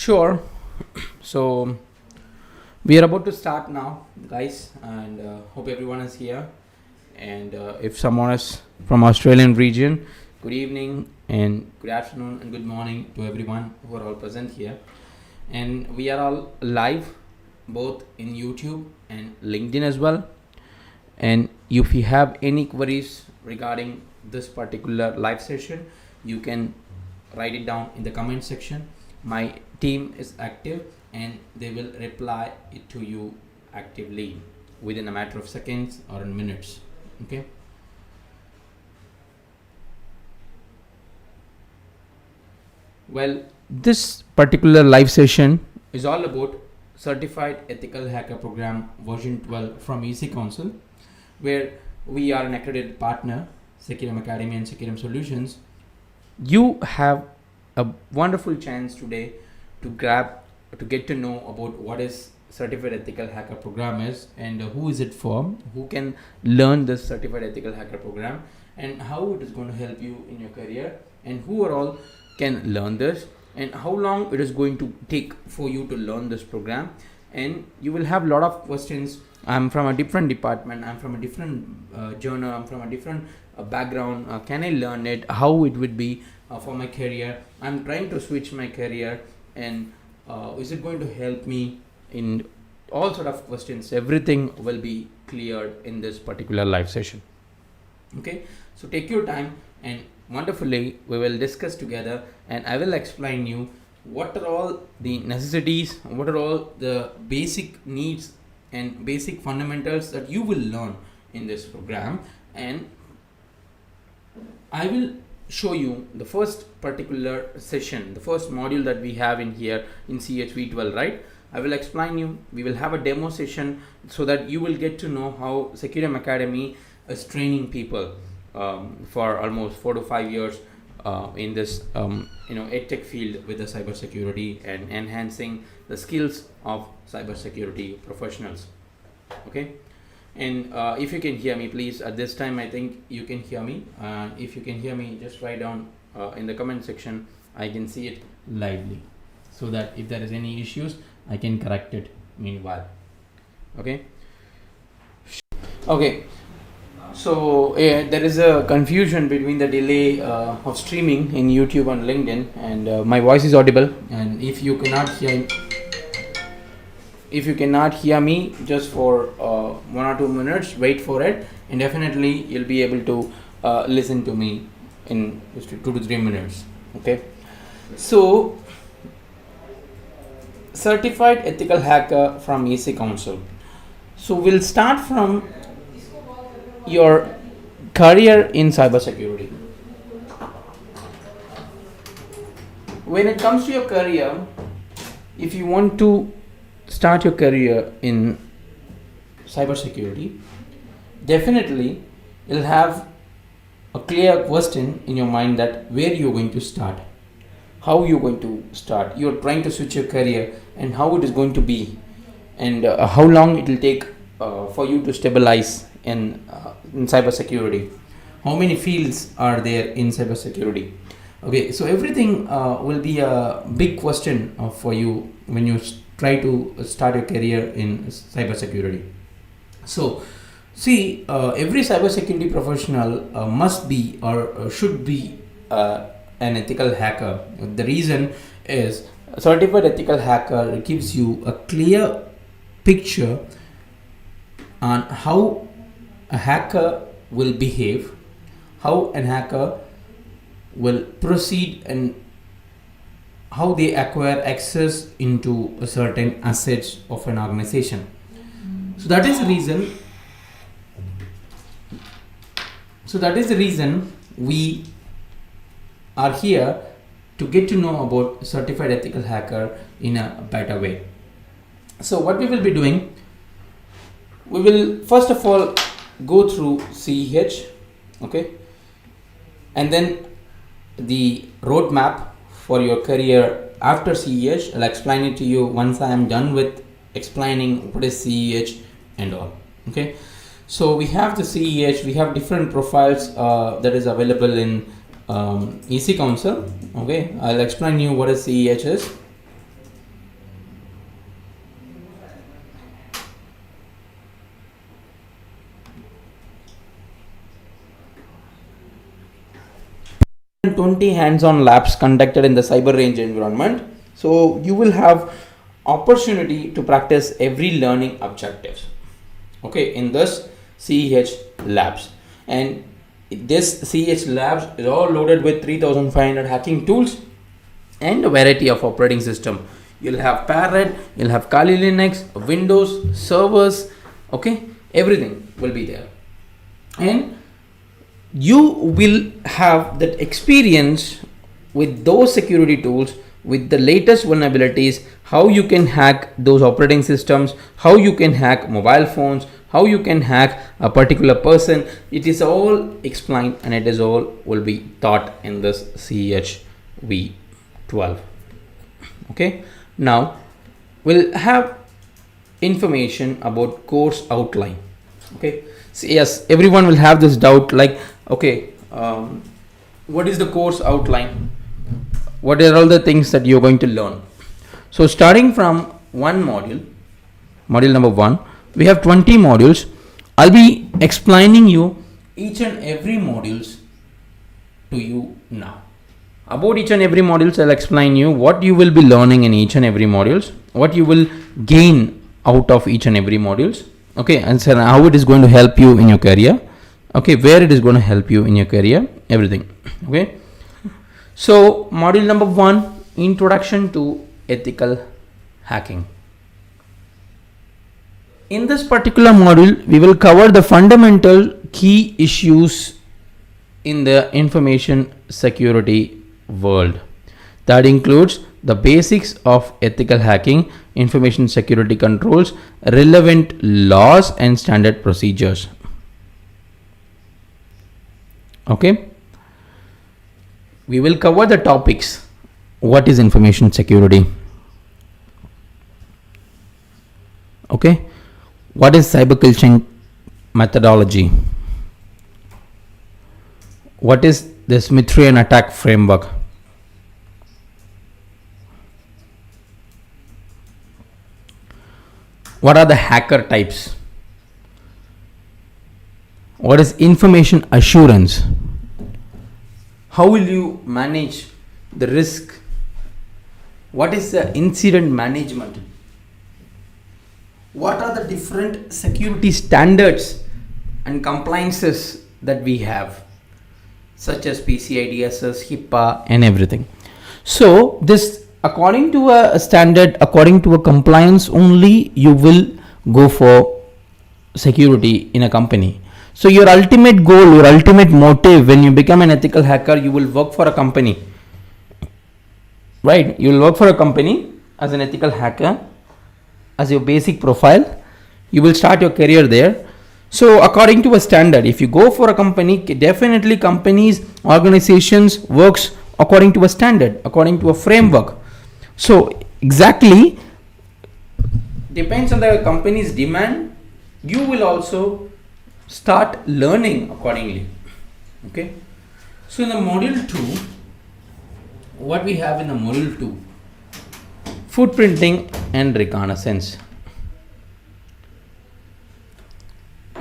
Sure. So we are about to start now, guys, and hope everyone is here. And if someone is from Australian region, good evening and good afternoon and good morning to everyone who are all present here. And we are all live both in YouTube and LinkedIn as well. And if you have any queries regarding this particular live session, you can write it down in the comment section. My team is active and they will reply it to you actively within a matter of seconds or in minutes. Okay. Well, this particular live session is all about Certified Ethical Hacker Program version 12 from �இ𝐡𝐚𝐭, where we are an accredited partner, 𝐶𝐭𝐻 Academy and 𝐶𝐭𝐻 Solutions. You have a wonderful chance today to get to know about what is Certified Ethical Hacker Program is and who is it for, who can learn this Certified Ethical Hacker Program, and how it is going to help you in your career, and who are all can learn this, and how long it is going to take for you to learn this program. And you will have a lot of questions. I'm from a different department, I'm from a different journal, I'm from a different background. Can I learn it? How it would be for my career? I'm trying to switch my career, and is it going to help me in all sort of questions? Everything will be cleared in this particular live session. Okay, so take your time and wonderfully we will discuss together, and I will explain you what are all the necessities, what are all the basic needs and basic fundamentals that you will learn in this program. And I will show you the first particular session, the first module that we have in here in Ceh V12, right? I will explain you. We will have a demo session so that you will get to know how 𝐶𝐭𝐻 Academy is training people for almost 4 to 5 years in this edtech field with the cybersecurity and enhancing the skills of cybersecurity professionals. Okay. And if you can hear me, please, at this time I think you can hear me. If you can hear me, just write down in the comment section. I can see it lively, so that if there is any issues I can correct it meanwhile. Okay. Okay, so there is a confusion between the delay of streaming in YouTube and LinkedIn, and my voice is audible, and if you cannot hear me, just for 1 or 2 minutes, wait for it, and definitely you'll be able to listen to me in just 2 to 3 minutes. Okay, so Certified Ethical Hacker from 𝐼𝐡𝐚𝐭. So we'll start from your career in cybersecurity. When it comes to your career, if you want to start your career in cybersecurity, definitely you'll have a clear question in your mind that where you're going to start, how you're going to start. You're trying to switch your career, and how it is going to be, and how long it will take for you to stabilize in cybersecurity. How many fields are there in cybersecurity? Okay, so everything will be a big question for you when you try to start your career in cybersecurity. So see, every cybersecurity professional must be or should be an ethical hacker. The reason is Certified Ethical Hacker gives you a clear picture on how a hacker will behave, how a hacker will proceed, and how they acquire access into a certain assets of an organization. So that is the reason we are here to get to know about Certified Ethical Hacker in a better way. So what we will be doing, we will first of all go through CEH, okay, and then the roadmap for your career after CEH. I'll explain it to you once I am done with explaining what is CEH and all. Okay, so we have the CEH, we have different profiles that is available in 𝐼𝐡𝐚𝐭. Okay, I'll explain you what a CEH is. 20 hands-on labs conducted in the cyber range environment. So you will have opportunity to practice every learning objectives, okay, in this CEH labs. And this CEH labs is all loaded with 3500 hacking tools and a variety of operating system. You'll have Parrot, you'll have Kali Linux, Windows, servers, okay, everything will be there. And you will have that experience with those security tools, with the latest vulnerabilities, how you can hack those operating systems, how you can hack mobile phones, how you can hack a particular person. It is all explained and it is all will be taught in this CEH V12. Okay, now we'll have information about course outline. Okay, so yes, everyone will have this doubt like, okay, what is the course outline? What are all the things that you're going to learn? So starting from one module number 1, we have 20 modules. I'll be explaining you each and every modules to you now. About each and every modules, I'll explain you what you will be learning in each and every modules, what you will gain out of each and every modules. Okay, and so how it is going to help you in your career. Okay, where it is going to help you in your career, everything. Okay, so module number 1, introduction to ethical hacking. In this particular module, we will cover the fundamental key issues in the information security world. That includes the basics of ethical hacking, information security controls, relevant laws and standard procedures. Okay, we will cover the topics. What is information security? Okay, what is cybersecurity methodology? What is this Smithsonian attack framework? What are the hacker types? What is information assurance? How will you manage the risk? What is the incident management? What are the different security standards and compliances that we have, such as PCI DSS, HIPAA and everything? So this, according to a standard, according to a compliance only, you will go for security in a company. So your ultimate goal, your ultimate motive when you become an ethical hacker, you will work for a company, right? You will work for a company as an ethical hacker, as your basic profile. You will start your career there. So according to a standard, if you go for a company, definitely companies, organizations works according to a standard, according to a framework. So exactly depends on the company's demand, you will also start learning accordingly. Okay, so in the module 2, what we have in the module 2, footprinting and reconnaissance.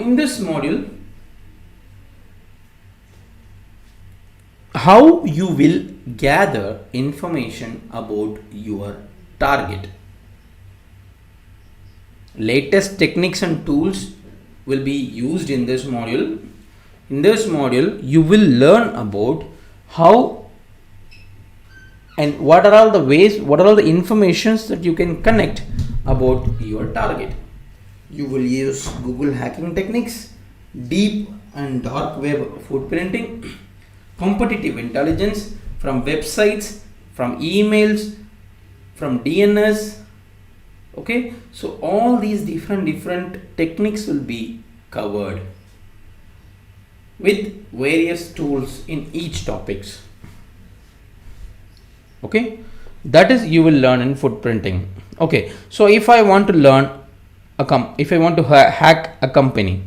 In this module, how you will gather information about your target. Latest techniques and tools will be used in this module. In this module, you will learn about how and what are all the ways, what are all the informations that you can connect about your target. You will use Google hacking techniques, deep and dark web footprinting, competitive intelligence from websites, from emails, from DNS. Okay, so all these different techniques will be covered with various tools in each topics. Okay, that is you will learn in footprinting. Okay, so if I want to learn if I want to hack a company,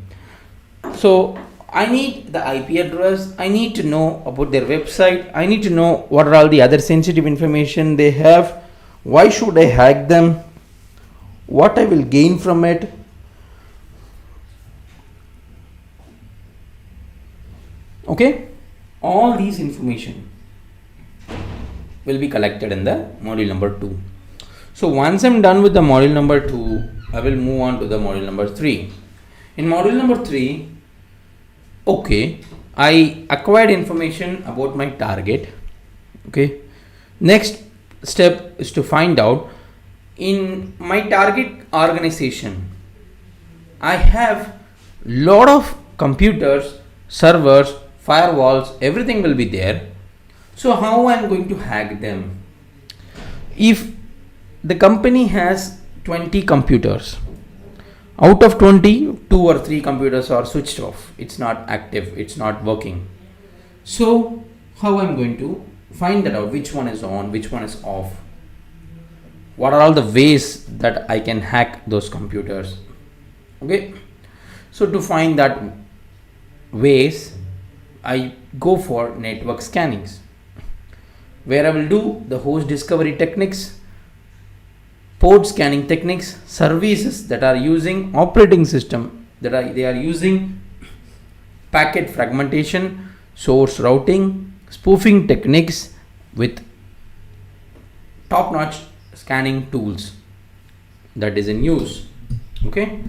so I need the IP address, I need to know about their website, I need to know what are all the other sensitive information they have, why should I hack them, what I will gain from it. Okay, all these information will be collected in the module number 2. So once I'm done with the module number 2, I will move on to the module number 3. In module number 3, okay, I acquired information about my target. Okay, next step is to find out in my target organization, I have lot of computers, servers, firewalls, everything will be there. So how I am going to hack them? If the company has 20 computers, out of 20, 2 or 3 computers are switched off. It's not active, it's not working. So how I'm going to find that out, which one is on, which one is off? What are all the ways that I can hack those computers? Okay, so to find that ways, I go for network scannings, where I will do the host discovery techniques, port scanning techniques, services that are using operating system, they are using packet fragmentation, source routing, spoofing techniques with top-notch scanning tools that is in use. Okay,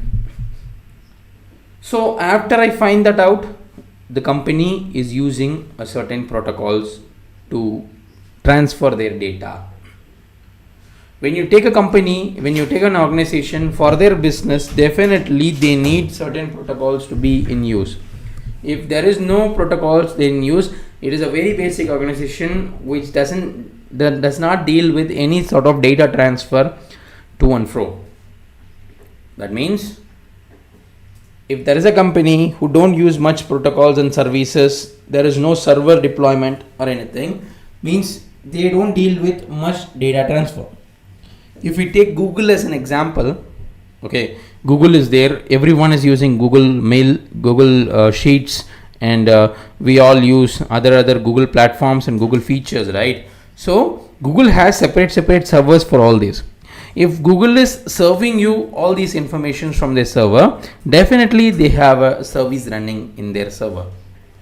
so after I find that out, the company is using a certain protocols to transfer their data. When you take a company, when you take an organization for their business, definitely they need certain protocols to be in use. If there is no protocols in use, it is a very basic organization which does not deal with any sort of data transfer to and fro. That means if there is a company who don't use much protocols and services, there is no server deployment or anything, means they don't deal with much data transfer. If we take Google as an example, okay, Google is there, everyone is using Google Mail, Google Sheets, and we all use other Google platforms and Google features, right? So Google has separate servers for all these. If Google is serving you all these informations from their server, definitely they have a service running in their server.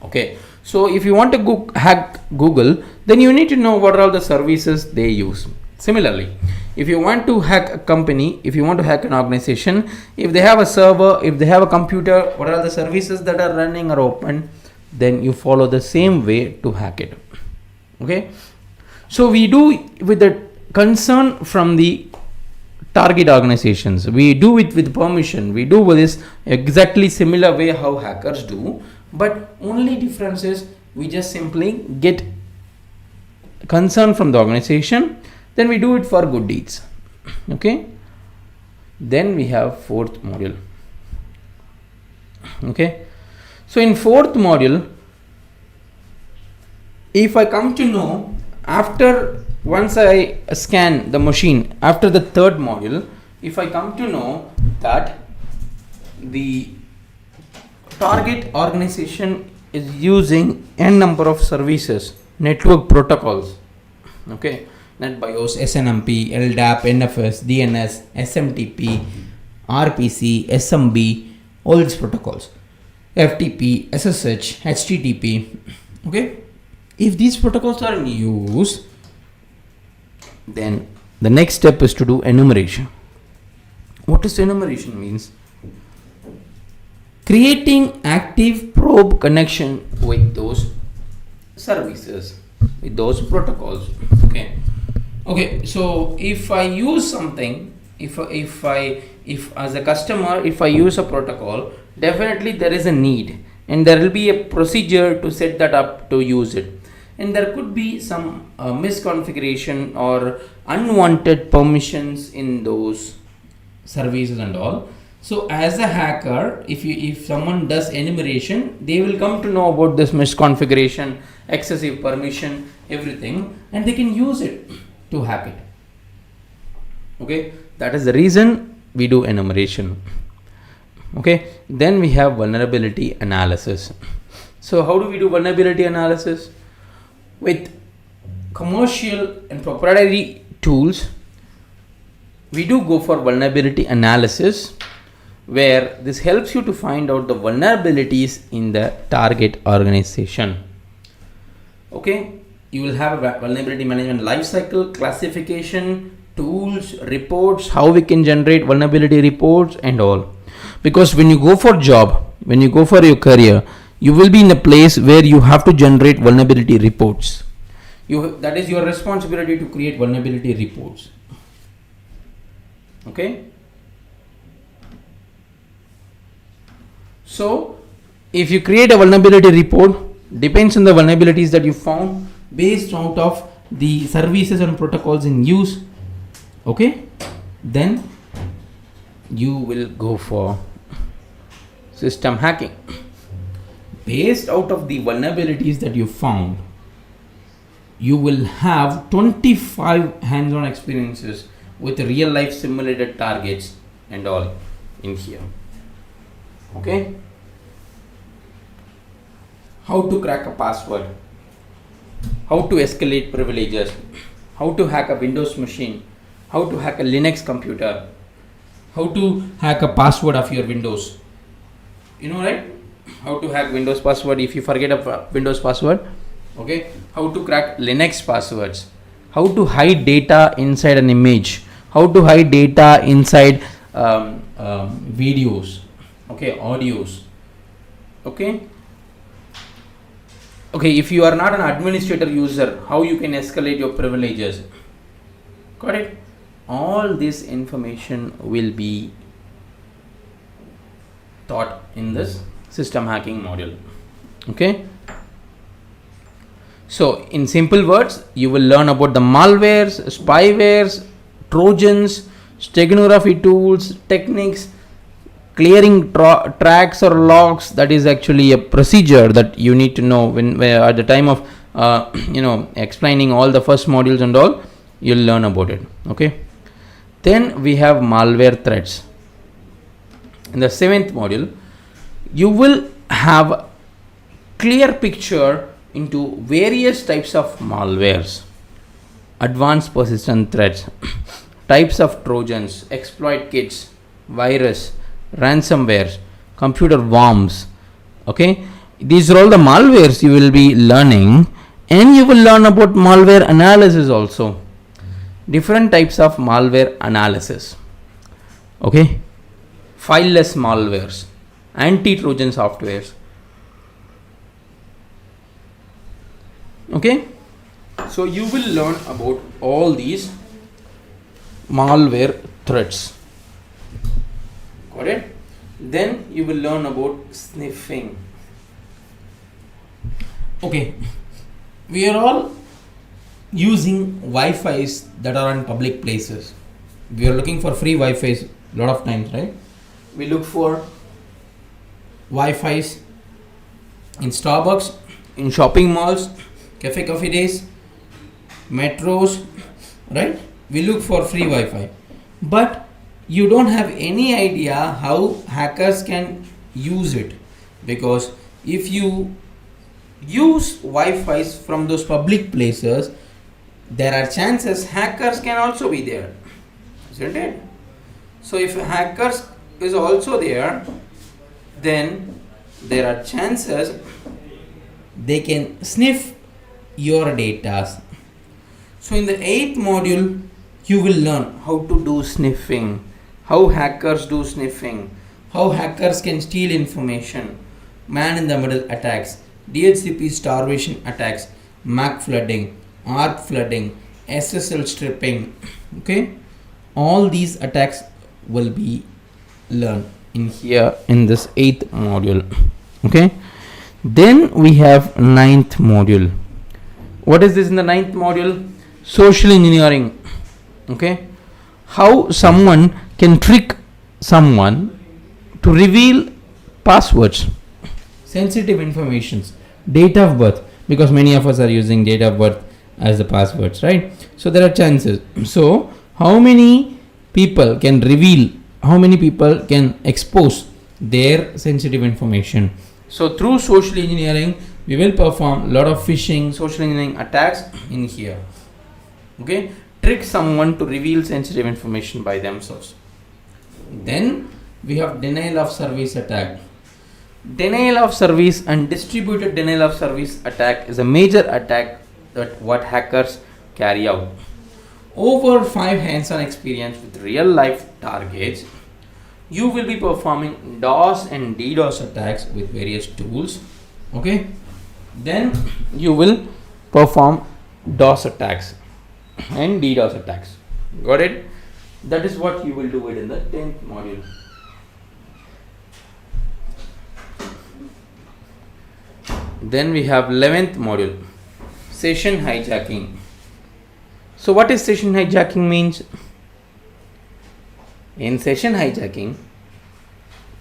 Okay, so if you want to hack Google, then you need to know what are all the services they use. Similarly, if you want to hack a company, if you want to hack an organization, if they have a server, if they have a computer, what are the services that are running or open, then you follow the same way to hack it. Okay, so we do with the concern from the target organizations, we do it with permission, we do with this exactly similar way how hackers do, but only difference is we just simply get concern from the organization, then we do it for good deeds. Okay, then we have 4th module. Okay, so in 4th module, if I come to know after once I scan the machine, after the 3rd module, if I come to know that the target organization is using n number of services, network protocols, okay, NetBIOS, SNMP, LDAP, NFS, DNS, SMTP, RPC, SMB, all these protocols, FTP, SSH, HTTP. Okay, if these protocols are in use, then the next step is to do enumeration. What does enumeration means? Creating active probe connection with those services, with those protocols. Okay, so if I use something, if as a customer, if I use a protocol, definitely there is a need and there will be a procedure to set that up to use it, and there could be some misconfiguration or unwanted permissions in those services and all. So as a hacker, if someone does enumeration, they will come to know about this misconfiguration, excessive permission, everything, and they can use it to hack it. Okay, that is the reason we do enumeration. Okay, then we have vulnerability analysis. So how do we do vulnerability analysis? With commercial and proprietary tools, we do go for vulnerability analysis, where this helps you to find out the vulnerabilities in the target organization. Okay, you will have a vulnerability management life cycle, classification, tools, reports, how we can generate vulnerability reports and all. Because when you go for job, when you go for your career, you will be in a place where you have to generate vulnerability reports. That is your responsibility to create vulnerability reports. Okay. So if you create a vulnerability report, depends on the vulnerabilities that you found based out of the services and protocols in use. Okay, then you will go for system hacking. Based out of the vulnerabilities that you found, you will have 25 hands-on experiences with real life simulated targets and all in here. Okay, how to crack a password, how to escalate privileges, how to hack a Windows machine, how to hack a Linux computer, how to hack a password of your Windows. You know, right? How to hack Windows password if you forget a Windows password. Okay, how to crack Linux passwords, how to hide data inside an image, how to hide data inside videos, okay, audios. Okay, if you are not an administrator user, how you can escalate your privileges. Got it? All this information will be taught in this system hacking module. Okay, so in simple words, you will learn about the malwares, spywares, trojans, steganography tools, techniques, clearing tracks or logs. That is actually a procedure that you need to know when at the time of explaining all the first modules and all, you'll learn about it. Okay, then we have malware threats. In the 7th module, you will have clear picture into various types of malwares, advanced persistent threats, types of trojans, exploit kits, virus, ransomware, computer worms. Okay, these are all the malwares you will be learning, and you will learn about malware analysis also, different types of malware analysis. Okay, fileless malwares, anti-trojan softwares. Okay, so you will learn about all these malware threats. Got it? Then you will learn about sniffing. Okay, we are all using Wi-Fi's that are in public places. We are looking for free Wi-Fi's a lot of times, right? We look for Wi-Fi's in Starbucks, in shopping malls, coffee days, metros, right? We look for free Wi-Fi, but you don't have any idea how hackers can use it, because if you use Wi-Fi's from those public places, there are chances hackers can also be there, isn't it? So if hackers is also there, then there are chances they can sniff your data. So in the 8th module, you will learn how to do sniffing, how hackers do sniffing, how hackers can steal information, man-in-the-middle attacks, DHCP starvation attacks, MAC flooding, ARP flooding, SSL stripping. Okay, all these attacks will be learned in here in this 8th module. Okay, then we have 9th module. What is this in the 9th module? Social engineering. Okay, how someone can trick someone to reveal passwords, sensitive informations, date of birth, because many of us are using date of birth as the passwords, right? So there are chances. So how many people can reveal, how many people can expose their sensitive information? So through social engineering, we will perform a lot of phishing, social engineering attacks in here. Okay, trick someone to reveal sensitive information by themselves. Then we have denial of service attack. Denial of service and distributed denial of service attack is a major attack that what hackers carry out. Over 5 hands-on experience with real-life targets, you will be performing DOS and DDoS attacks with various tools. Okay, then you will perform DOS attacks and DDoS attacks. Got it? That is what you will do it in the 10th module. Then we have 11th module, session hijacking. So what is session hijacking means? In session hijacking,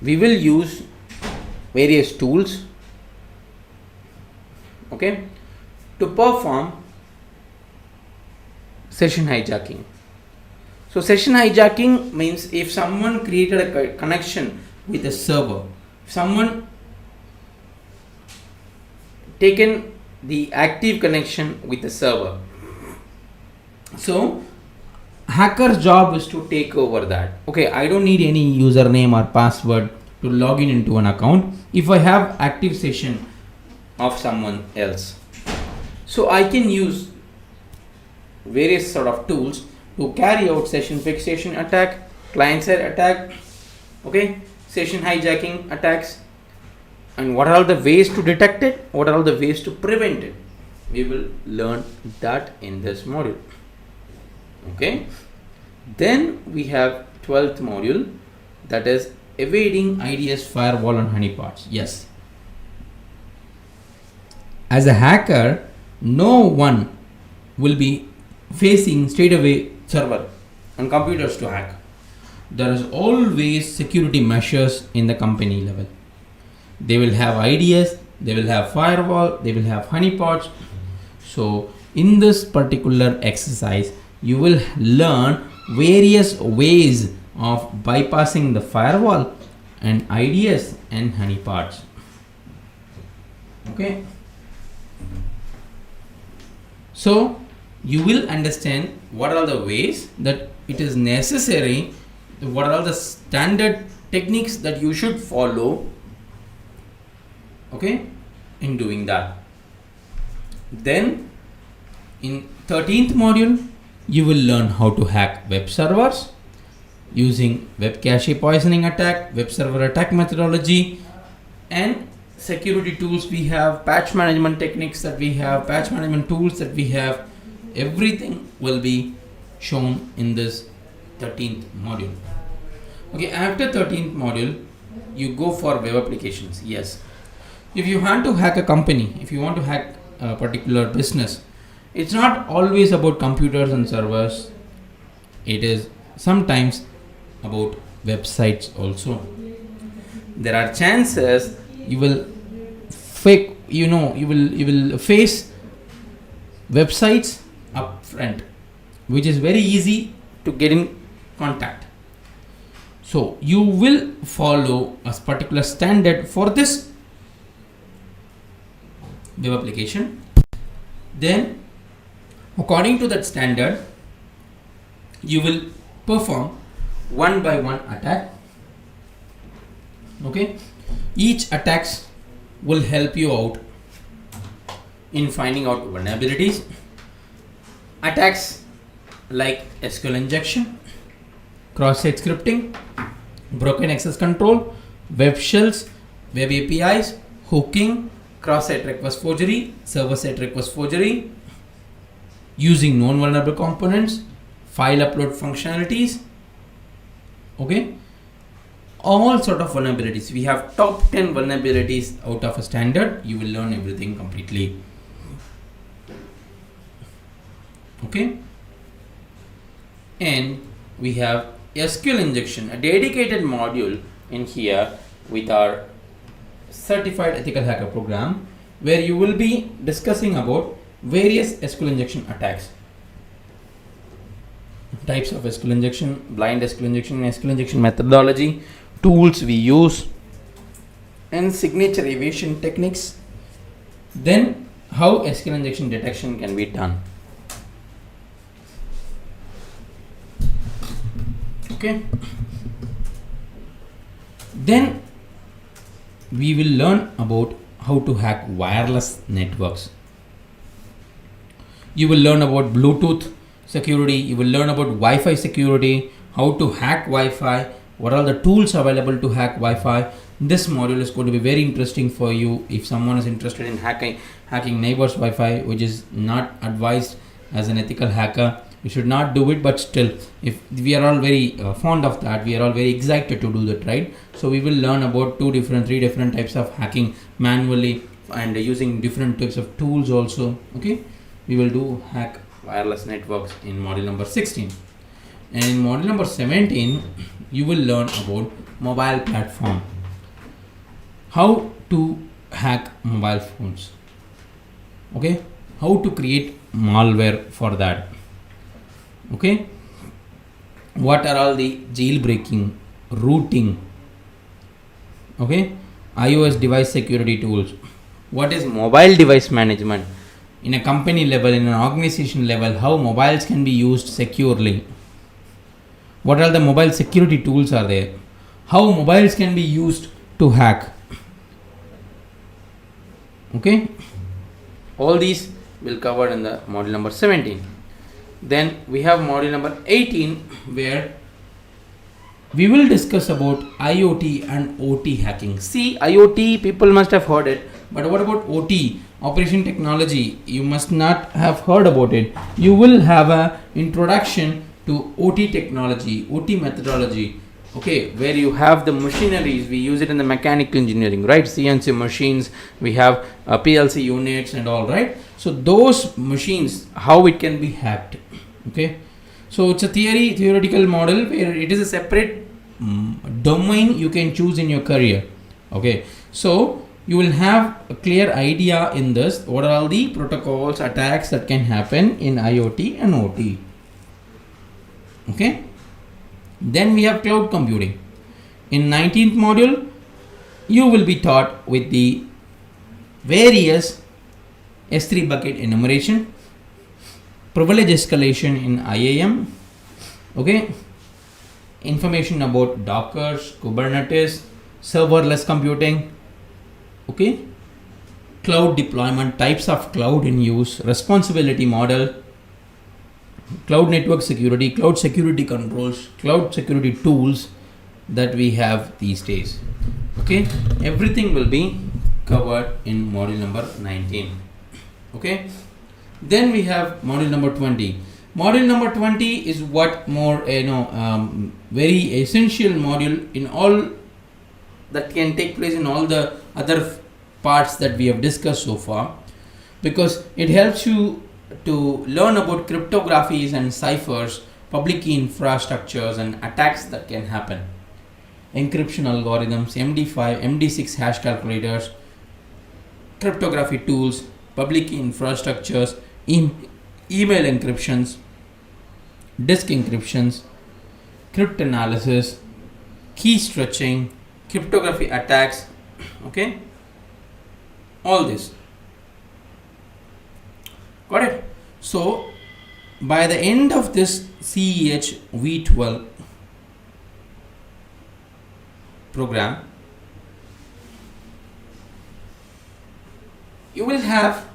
we will use various tools, okay, to perform session hijacking. So session hijacking means if someone created a connection with a server, someone taken the active connection with the server, so hacker's job is to take over that. Okay, I don't need any username or password to log in into an account if I have active session of someone else. So I can use various sort of tools to carry out session fixation attack, client side attack, okay, session hijacking attacks. And what are the ways to detect it? What are the ways to prevent it? We will learn that in this module. Okay. Then we have 12th module, that is evading IDS firewall and honeypots. Yes. As a hacker, no one will be facing straight away server and computers to hack. There is always security measures in the company level. They will have IDS, they will have firewall, they will have honeypots. So in this particular exercise, you will learn various ways of bypassing the firewall and IDS and honeypots. Okay. So you will understand what are the ways that it is necessary, what are the standard techniques that you should follow, okay, in doing that. Then in 13th module, you will learn how to hack web servers using web cache poisoning attack, web server attack methodology, and security tools we have, patch management techniques that we have, patch management tools that we have. Everything will be shown in this 13th module. Okay, after 13th module, you go for web applications. Yes. If you want to hack a company, if you want to hack a particular business, it's not always about computers and servers. It is sometimes about websites also. There are chances you will you will face websites up front, which is very easy to get in contact. So you will follow a particular standard for this web application. Then according to that standard, you will perform one by one attack. Okay, each attacks will help you out in finding out vulnerabilities. Attacks like SQL injection, cross-site scripting, broken access control, web shells, web APIs, hooking, cross-site request forgery, server-side request forgery, using non-vulnerable components, file upload functionalities. Okay, all sort of vulnerabilities. We have top 10 vulnerabilities out of a standard. You will learn everything completely. Okay, and we have SQL injection, a dedicated module in here with our certified ethical hacker program, where you will be discussing about various SQL injection attacks, types of SQL injection, blind SQL injection, SQL injection methodology, tools we use, and signature evasion techniques. Then how SQL injection detection can be done. Okay, then we will learn about how to hack wireless networks. You will learn about Bluetooth security, you will learn about Wi-Fi security, how to hack Wi-Fi, what are the tools available to hack Wi-Fi. This module is going to be very interesting for you if someone is interested in hacking neighbors Wi-Fi, which is not advised as an ethical hacker. You should not do it, but still, if we are all very fond of that, we are all very excited to do that, right? So we will learn about 3 different types of hacking manually and using different types of tools also. Okay, we will do hack wireless networks in module number 16, and in module number 17 you will learn about mobile platform, how to hack mobile phones. Okay, how to create malware for that. Okay, what are all the jailbreaking, rooting, okay, iOS device security tools, what is mobile device management in a company level, in an organization level, how mobiles can be used securely, what are the mobile security tools are there, how mobiles can be used to hack. Okay, all these will cover in the module number 17. Then we have module number 18, where we will discuss about IoT and OT hacking. See, IoT, people must have heard it, but what about OT, operation technology? You must not have heard about it. You will have a introduction to OT technology, OT methodology. Okay, where you have the machineries, we use it in the mechanical engineering, right? CNC machines, we have PLC units and all, right? So those machines, how it can be hacked. Okay, so it's a theoretical model where it is a separate domain you can choose in your career. Okay, so you will have a clear idea in this, what are all the protocols, attacks that can happen in IoT and OT. Okay, then we have cloud computing. In 19th module, you will be taught with the various S3 bucket enumeration, privilege escalation in IAM, okay, information about Docker, Kubernetes, serverless computing, okay, cloud deployment, types of cloud in use, responsibility model, cloud network security, cloud security controls, cloud security tools that we have these days. Okay, everything will be covered in module number 19. Okay, then we have module number 20. Module number 20 is what more very essential module in all that can take place in all the other parts that we have discussed so far, because it helps you to learn about cryptographies and ciphers, public key infrastructures and attacks that can happen, encryption algorithms, MD5, MD6 hash calculators, cryptography tools, public key infrastructures, email encryptions, disk encryptions, cryptanalysis, key stretching, cryptography attacks, okay, all this. Got it? So by the end of this Ceh V12 program, you will have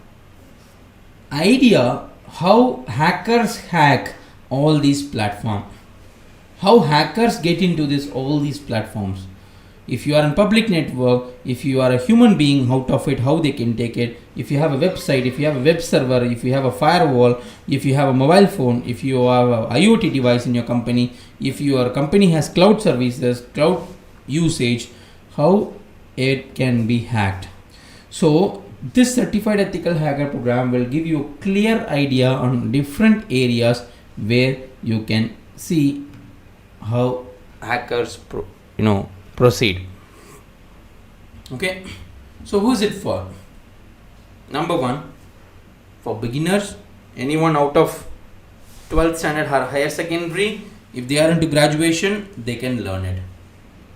idea how hackers hack all these platforms, how hackers get into all these platforms. If you are in public network, if you are a human being out of it, how they can take it. If you have a website, if you have a web server, if you have a firewall, if you have a mobile phone, if you have a IoT device in your company, if your company has cloud services, cloud usage, how it can be hacked. So this certified ethical hacker program will give you a clear idea on different areas where you can see how hackers proceed. Okay, so who is it for? Number one, for beginners, anyone out of 12th standard or higher secondary, if they are into graduation, they can learn it.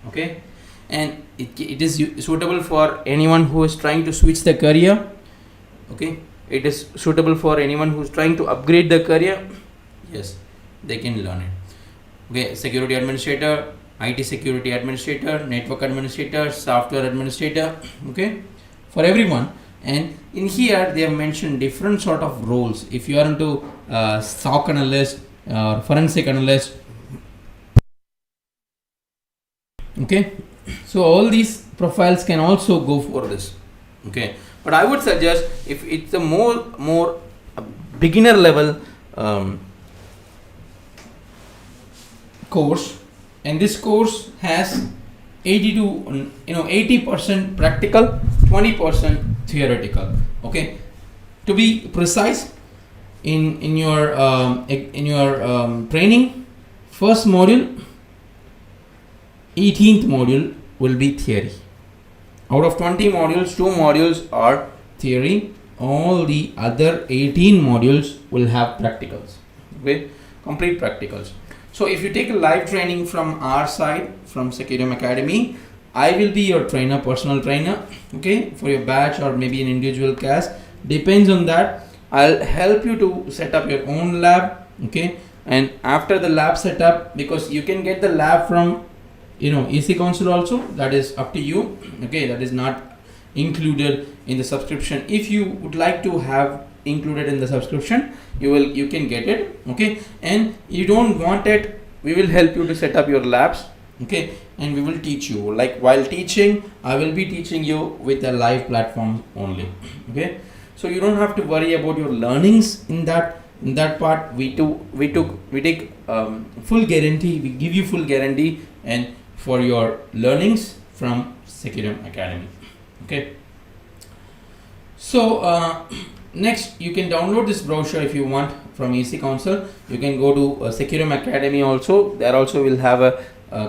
Okay, and it is suitable for anyone who is trying to switch their career. Okay, it is suitable for anyone who is trying to upgrade their career. Yes, they can learn it. Okay, security administrator, IT security administrator, network administrator, software administrator. Okay, for everyone, And in here they have mentioned different sort of roles. If you are into SOC analyst or forensic analyst, okay, so all these profiles can also go for this, okay. But I would suggest, if it's a more beginner level course, and this course has 80% practical, 20% theoretical, okay. To be precise, in your training, first module, 18th module will be theory. Out of 20 modules, 2 modules are theory. All the other 18 modules will have practicals, okay, complete practicals. So if you take a live training from our side, from 𝐄𝐱𝐩𝐿 Academy, I will be your trainer, personal trainer, okay, for your batch or maybe an individual class, depends on that. I'll help you to set up your own lab, okay. And after the lab setup, because you can get the lab from 𝐸𝐶 also, that is up to you, okay, that is not included in the subscription. If you would like to have included in the subscription, you can get it, okay. And you don't want it, we will help you to set up your labs, okay, and we will teach you. Like while teaching, I will be teaching you with a live platform only, okay. So you don't have to worry about your learnings in that part. We take full guarantee, we give you full guarantee and for your learnings from 𝐄𝐱𝐩𝐿 Academy, okay. So next, you can download this brochure if you want from 𝐸𝐶. You can go to 𝐄𝐱𝐩𝐿 Academy also. There also will have a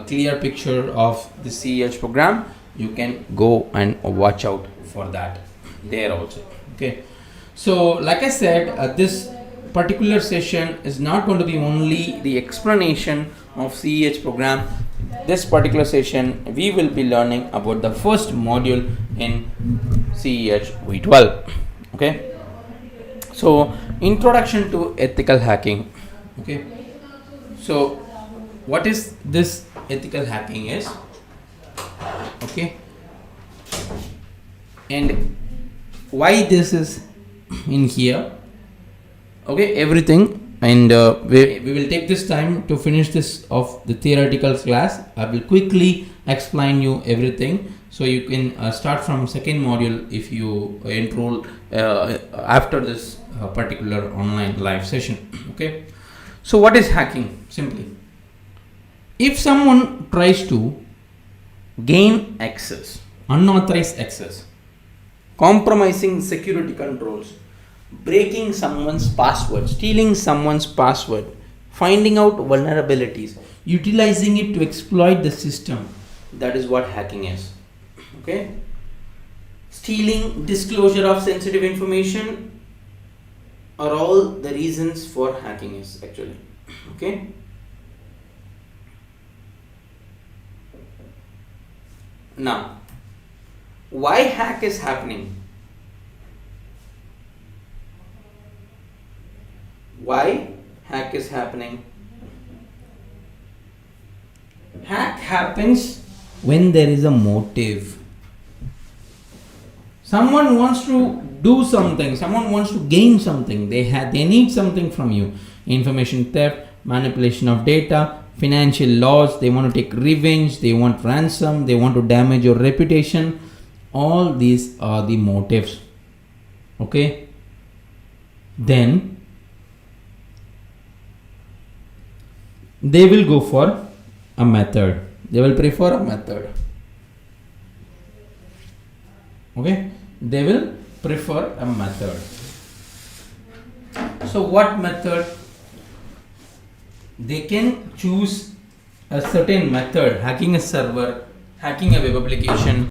clear picture of the CEH program. You can go and watch out for that there also, okay. So like I said, this particular session is not going to be only the explanation of CEH program. This particular session, we will be learning about the first module in CEH V12, okay. So introduction to ethical hacking, okay. So what is this ethical hacking is, okay, and why this is in here, okay, everything. And we will take this time to finish this of the theoretical class. I will quickly explain you everything, so you can start from second module if you enroll after this particular online live session, okay. So what is hacking? Simply, if someone tries to gain access, unauthorized access, compromising security controls, breaking someone's password, stealing someone's password, finding out vulnerabilities, utilizing it to exploit the system, that is what hacking is, okay. Stealing, disclosure of sensitive information are all the reasons for hacking is actually, okay. Now, why hack is happening? Why hack is happening? Hack happens when there is a motive. Someone wants to do something, someone wants to gain something, they need something from you. Information theft, manipulation of data, financial loss, they want to take revenge, they want ransom, they want to damage your reputation. All these are the motives, okay. Then they will go for a method, they will prefer a method, okay, they will prefer a method. So what method? They can choose a certain method, hacking a server, hacking a web application,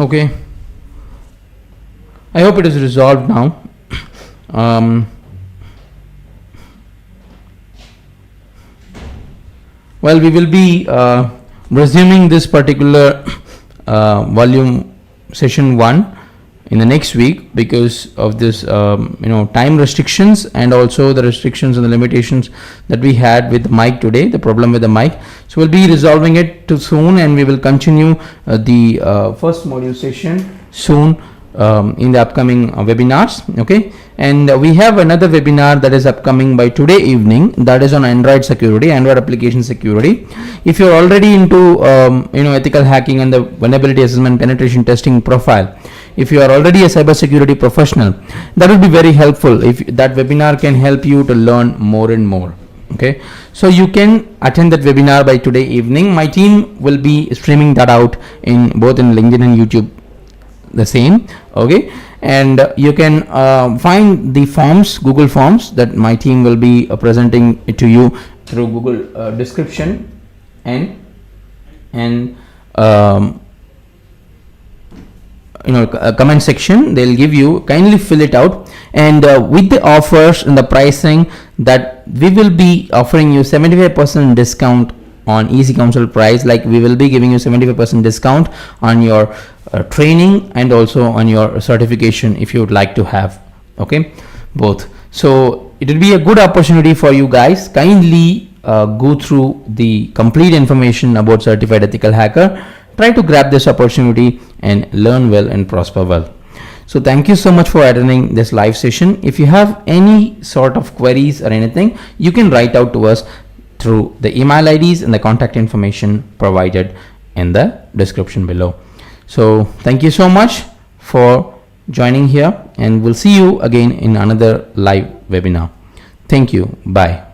Okay, I hope it is resolved now. Well, we will be resuming this particular volume session 1 in the next week because of this time restrictions and also the restrictions and the limitations that we had with the mic today, the problem with the mic. So we'll be resolving it too soon, and we will continue the first module session soon in the upcoming webinars. Okay, and we have another webinar that is upcoming by today evening, that is on Android security, Android application security. If you're already into ethical hacking and the vulnerability assessment penetration testing profile, if you are already a cybersecurity professional, that will be very helpful. If that webinar can help you to learn more and more. Okay, so you can attend that webinar by today evening. My team will be streaming that out in both in LinkedIn and YouTube the same. Okay, and you can find the forms, Google Forms, that my team will be presenting it to you through Google description and comment section. They'll give you, kindly fill it out, and with the offers and the pricing that we will be offering you 75% discount on Easy Counsel price. Like, we will be giving you 75% discount on your training and also on your certification if you would like to have. Okay, both. So it will be a good opportunity for you guys. Kindly go through the complete information about Certified Ethical Hacker. Try to grab this opportunity and learn well and prosper well. So thank you so much for attending this live session. If you have any sort of queries or anything, you can write out to us through the email IDs and the contact information provided in the description below. So thank you so much for joining here, and we'll see you again in another live webinar. Thank you. Bye.